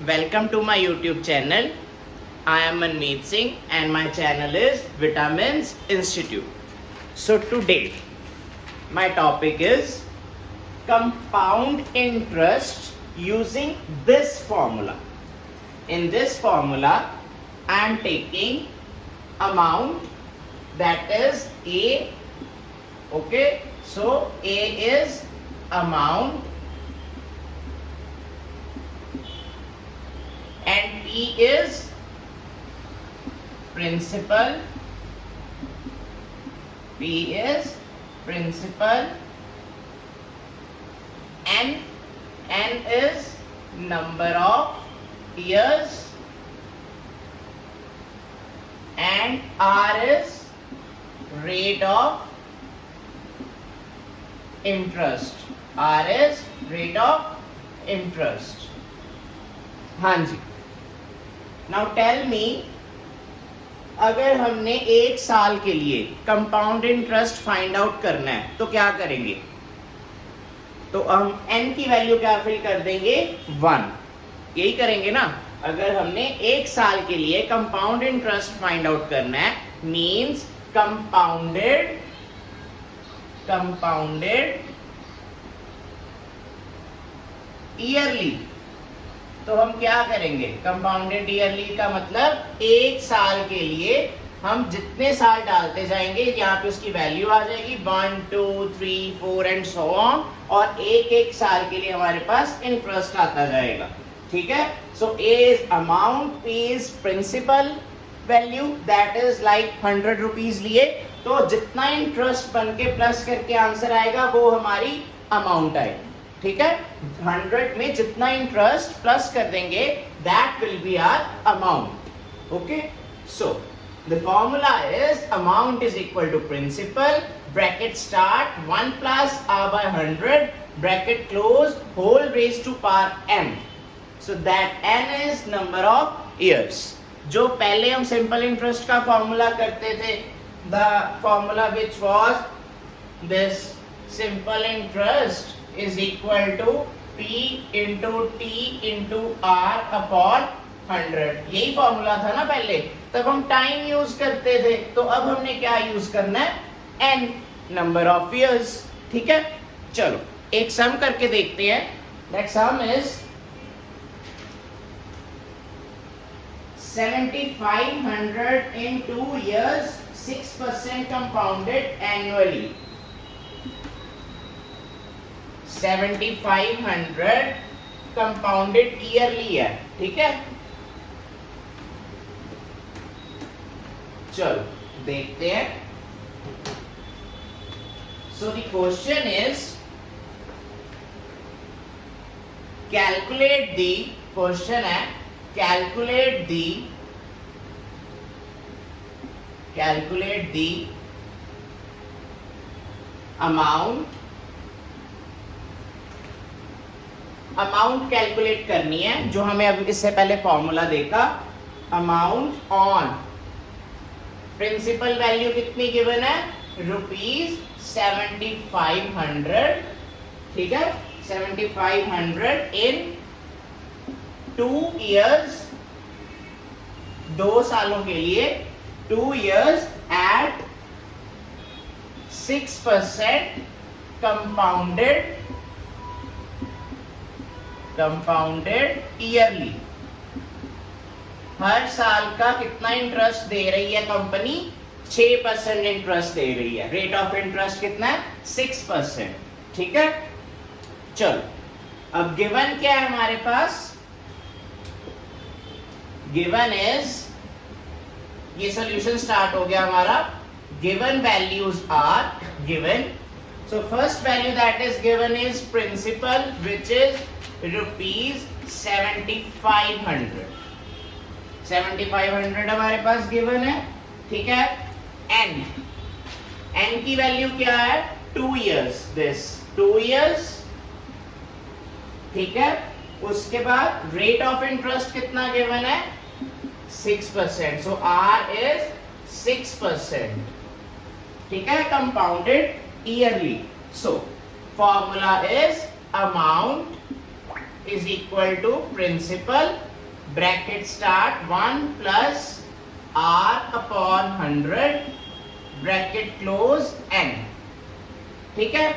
Welcome to my YouTube channel. I am Manmeet Singh and my channel is Vitamins Institute. So today my topic is compound interest using this formula. In this formula I am taking amount, that is A. Okay, so A is amount and P is principal. P is principal. N is number of years and R is rate of interest. R is rate of interest. हाँ जी. Now tell me, अगर हमने एक साल के लिए compound interest find out करना है तो क्या करेंगे? तो हम n की वैल्यू क्या फिल कर देंगे? 1. यही करेंगे ना. अगर हमने एक साल के लिए कंपाउंड इंटरेस्ट फाइंड आउट करना है, मींस कंपाउंडेड ईयरली, तो हम क्या करेंगे? कंपाउंडेड ईयरली का मतलब एक साल के लिए हम जितने साल डालते जाएंगे यहाँ पे उसकी वैल्यू आ जाएगी 1, 2, 3, 4 एंड सो ऑन, और एक एक साल के लिए हमारे पास इंटरेस्ट आता जाएगा. ठीक है. So A is amount, P is principal value, that is like 100 rupees लिए, तो जितना इंटरेस्ट बन के प्लस करके आंसर आएगा वो हमारी अमाउंट आएगी. ठीक है. 100 में जितना इंटरेस्ट प्लस कर देंगे that will be our amount. Okay. So the formula is amount is equal to principal, bracket start 1 plus r by 100, bracket close, whole raise to power m. So that n is number of years. जो पहले हम simple interest का formula करते थे, the formula which was this, simple interest is equal to P into T into R upon 100. यही formula था ना पहले. तब हम टाइम यूज करते थे, तो अब हमने क्या यूज करना है? n, number of years. ठीक है. चलो एक सम करके देखते हैं. That some is 7500 in 2 years, 6% compounded annually. 7500 compounded yearly है. ठीक है. चलो देखते हैं. So the question is calculate the, question है कैलकुलेट दी अमाउंट कैलकुलेट करनी है, जो हमें अब इससे पहले फॉर्मूला देखा. अमाउंट ऑन प्रिंसिपल वैल्यू कितनी गिवन है? रुपीज 7500. ठीक है. 7500 इन 2 years, 2 सालों के लिए, 2 years at 6% कंपाउंडेड ईयरली. हर साल का कितना इंटरेस्ट दे रही है कंपनी? 6% इंटरेस्ट दे रही है. रेट ऑफ इंटरेस्ट कितना है? 6%. ठीक है. चलो अब गिवन क्या है हमारे पास? गिवन इज, ये सॉल्यूशन स्टार्ट हो गया हमारा. Given values are given. So first value that is given is principal, which is rupees 7500. 7500 हमारे पास गिवन है. ठीक है. n की वैल्यू क्या है? 2 years. this 2 years. ठीक है. उसके बाद रेट ऑफ इंटरेस्ट कितना गिवन है? 6%. So R is 6%. ठीक है. Compounded yearly. So formula is amount is equal to principal bracket start 1 plus r upon 100 bracket close n। ठीक है,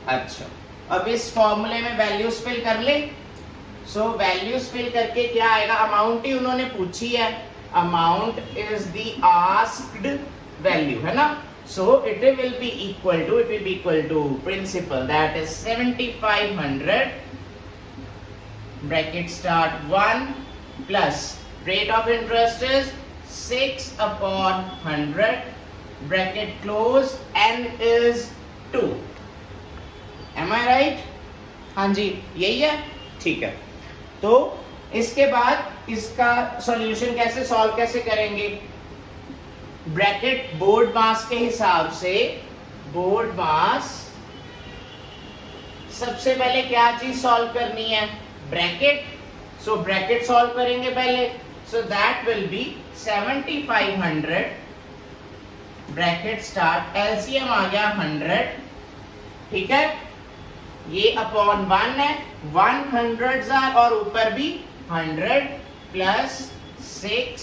अच्छा अब इस फॉर्मूले में वैल्यूज फिल कर ले। सो वैल्यूज फिल करके क्या आएगा, अमाउंट ही उन्होंने पूछी है, amount is the asked value, है ना। So it will be equal to principal that is 7500 bracket start 1 plus rate of interest is 6 upon 100 bracket close n is 2। Am I right? हाँ जी यही है, ठीक है। तो इसके बाद इसका सॉल्यूशन कैसे सॉल्व कैसे करेंगे, ब्रैकेट बोर्ड मास के हिसाब से, बोर्ड मास सबसे पहले क्या चीज सॉल्व करनी है, ब्रैकेट। सो ब्रैकेट सॉल्व करेंगे पहले, so that will be 7500 bracket start, LCM आ गया 100, ठीक है, ये अपॉन 1 है, 100 और ऊपर भी 100 प्लस 6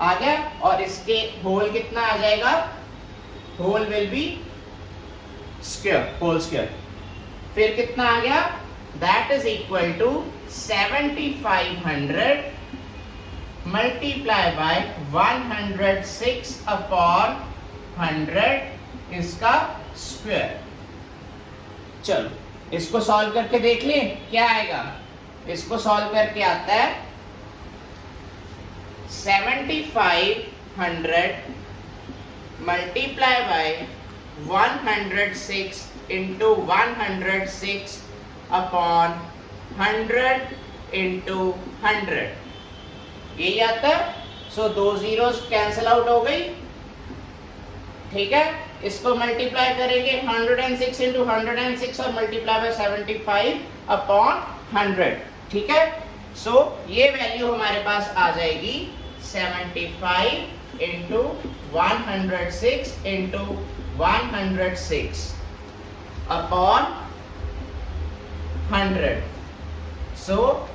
आ गया, और इसके होल कितना आ जाएगा, whole will be square, whole square. फिर कितना आ गया, that is equal to 7500 multiply by 106 upon 100 इसका स्क्वायर। चलो इसको सॉल्व करके देख लें क्या आएगा। इसको सॉल्व करके आता है 7500 multiply by 106 into 106 upon 100 into 100, यही आता है। सो दो जीरोस कैंसिल आउट हो गई, ठीक है। इसको मल्टीप्लाई करेंगे 106 इंटू 106 और मल्टीप्लाई बाय 75 अपॉन 100, ठीक है। सो ये वैल्यू हमारे पास आ जाएगी 75 into 106 into 106 upon 100। So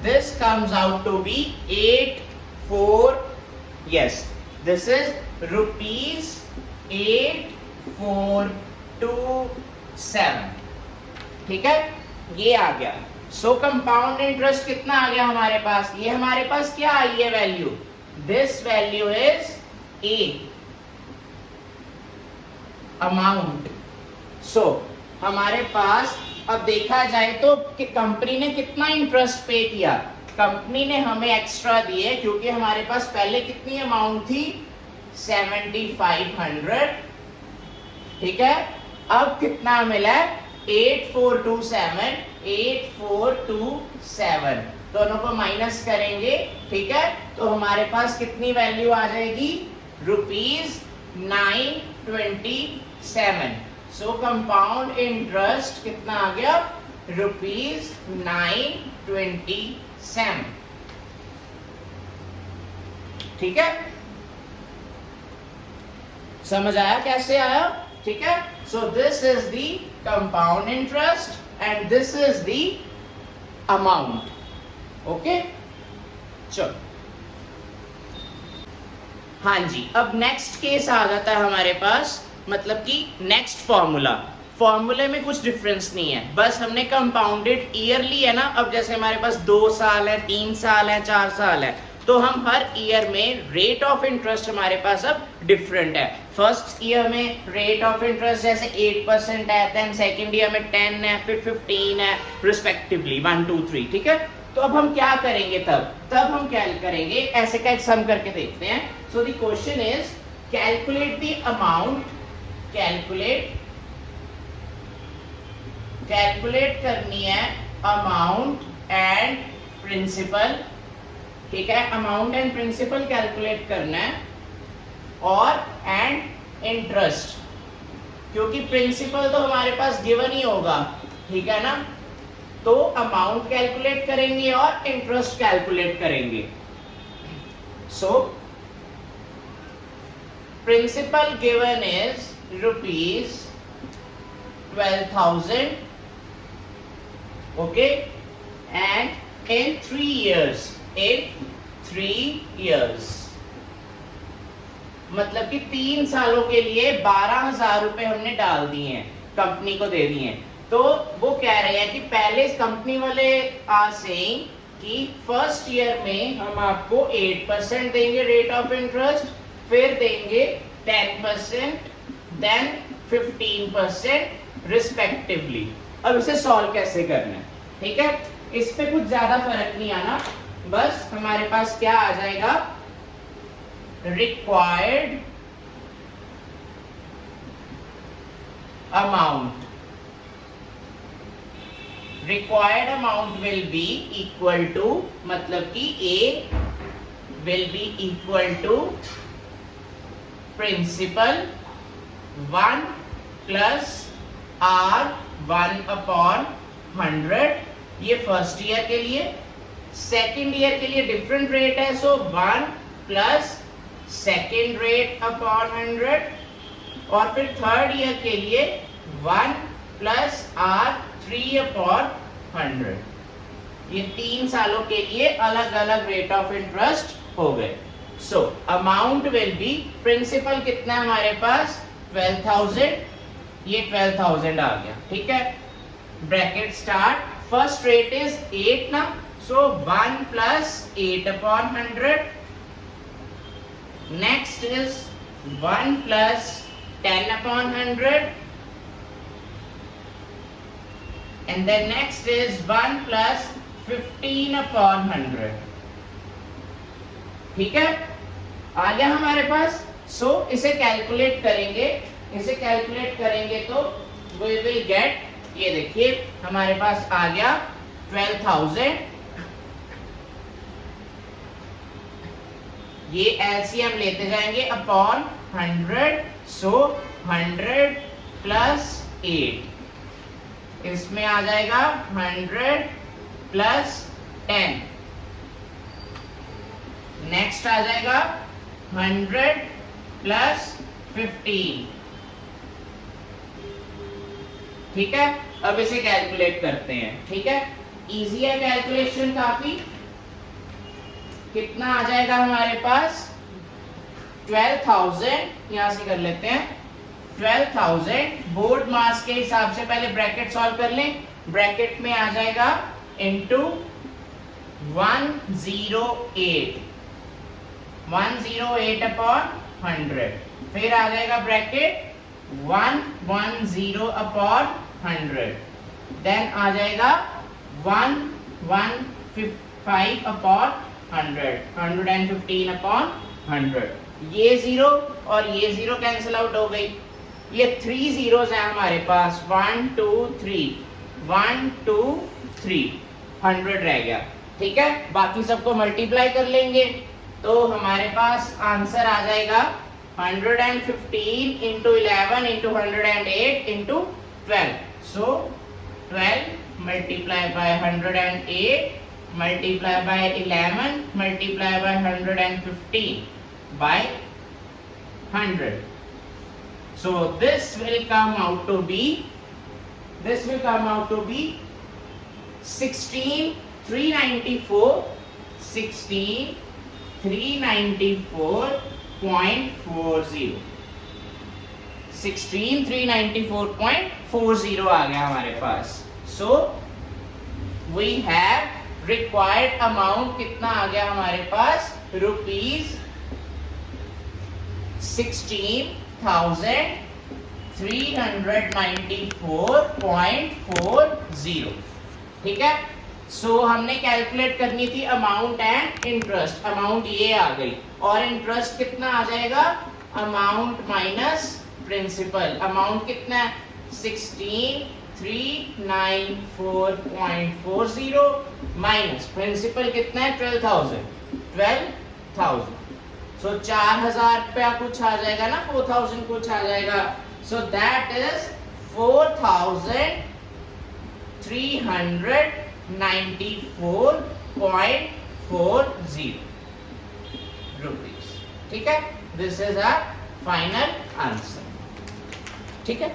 this comes out to be 8427, ठीक है, ये आ गया। सो कंपाउंड इंटरेस्ट कितना आ गया हमारे पास, ये हमारे पास क्या आई है value, this value is A amount. So हमारे पास अब देखा जाए तो कंपनी ने कितना इंटरेस्ट पे किया, कंपनी ने हमें एक्स्ट्रा दिए क्योंकि हमारे पास पहले कितनी अमाउंट थी 7500, ठीक है। अब कितना मिला है 8427 दोनों को माइनस करेंगे, ठीक है, तो हमारे पास कितनी वैल्यू आ जाएगी, ₹927। सो कंपाउंड इंटरेस्ट कितना आ गया, ₹927, ठीक है। समझ आया कैसे आया, ठीक है। So this is the compound interest and this is the amount, okay. चलो हाँ जी, अब नेक्स्ट केस आ जाता है हमारे पास, मतलब कि नेक्स्ट फॉर्मूले में कुछ डिफरेंस नहीं है, बस हमने कंपाउंडेड ईयरली है ना। अब जैसे हमारे पास 2 साल है, 3 साल है, 4 साल है, तो हम हर ईयर में रेट ऑफ इंटरेस्ट हमारे पास अब डिफरेंट है। फर्स्ट ईयर में रेट ऑफ इंटरेस्ट जैसे 8% है, देन सेकेंड ईयर में 10 है, फिर 15 है, रिस्पेक्टिवली 1 2 3, ठीक है। तो अब हम क्या करेंगे, तब हम क्या करेंगे, ऐसे का एक सम करके देखते हैं। So the question is calculate the amount, calculate करनी है अमाउंट एंड प्रिंसिपल, ठीक है, अमाउंट एंड प्रिंसिपल कैलकुलेट करना है, और एंड इंटरेस्ट, क्योंकि प्रिंसिपल तो हमारे पास गिवन ही होगा, ठीक है ना। तो अमाउंट कैलकुलेट करेंगे और इंटरेस्ट कैलकुलेट करेंगे। So principal given is ₹12,000, okay, and in 3 years in 3 years, मतलब कि 3 सालों के लिए 12,000 रुपए हमने डाल दिए हैं, कंपनी को दे दिए हैं। तो वो कह रहे हैं कि पहले कंपनी वाले आर सेइंग कि फर्स्ट ईयर में हम आपको 8% देंगे रेट ऑफ इंटरेस्ट, फिर देंगे 10%, देन 15% रिस्पेक्टिवली। अब इसे सॉल्व कैसे करना है, ठीक है, इस पे कुछ ज्यादा फर्क नहीं आना, बस हमारे पास क्या आ जाएगा, required amount, required amount will be equal to, मतलब कि A will be equal to principal 1 plus R1/100, ये फर्स्ट ईयर के लिए। सेकेंड ईयर के लिए डिफरेंट रेट है, सो 1 प्लस सेकेंड रेट अपॉन 100, और फिर थर्ड ईयर के लिए 1 प्लस R3/100। ये 3 सालों के लिए अलग अलग रेट ऑफ इंटरेस्ट हो गए। So amount will be, principal कितना है हमारे पास 12,000, ये 12,000 आ गया, ठीक है, bracket start, first rate is 8 ना, सो 1 plus 8/100, next is 1 plus 10/100, and then next is 1 plus 15/100, ठीक है, आ गया हमारे पास। सो इसे कैलकुलेट करेंगे, इसे कैलकुलेट करेंगे तो we will get, ये देखिए हमारे पास आ गया 12,000, ये एलसीएम लेते जाएंगे अपॉन 100, सो 100 प्लस 8, इसमें आ जाएगा 100 प्लस 10, नेक्स्ट आ जाएगा 100 प्लस 15, ठीक है। अब इसे कैलकुलेट करते हैं, ठीक है, इजी है कैलकुलेशन काफी। कितना आ जाएगा हमारे पास 12,000, यहां से कर लेते हैं 12,000, बोर्ड मास के हिसाब से पहले ब्रैकेट सॉल्व कर लें, ब्रैकेट में आ जाएगा इनटू 108, 108/100, फिर आ जाएगा ब्रैकेट 110/100, देन आ जाएगा 115/100, 115/100, ये जीरो और ये जीरो कैंसिल आउट हो गई, ये 3 जीरोस हैं हमारे पास, 1 2 3, 1 2 3, 100 रह गया, ठीक है, बाकी सबको मल्टीप्लाई कर लेंगे तो हमारे पास आंसर आ जाएगा 115 into 11 into 108 into 12, so 12 multiply by 108 multiply by 11 multiply by 115 by 100, so this will come out to be 16,394, 16,394.40, 16,394.40 आ गया हमारे पास। So we have required amount कितना आ गया हमारे पास, ₹16,394.40, ठीक है। सो हमने कैलकुलेट करनी थी अमाउंट एंड इंटरेस्ट, अमाउंट ये आ गई, और इंटरेस्ट कितना आ जाएगा, अमाउंट माइनस प्रिंसिपल, अमाउंट कितना है 16,394.40 माइनस प्रिंसिपल कितना है 12,000, सो 4,000 रुपया कुछ आ जाएगा ना, 4,000 कुछ आ जाएगा, सो दैट इज 4,394.40 रुपीज, ठीक है, this is our final answer, ठीक है।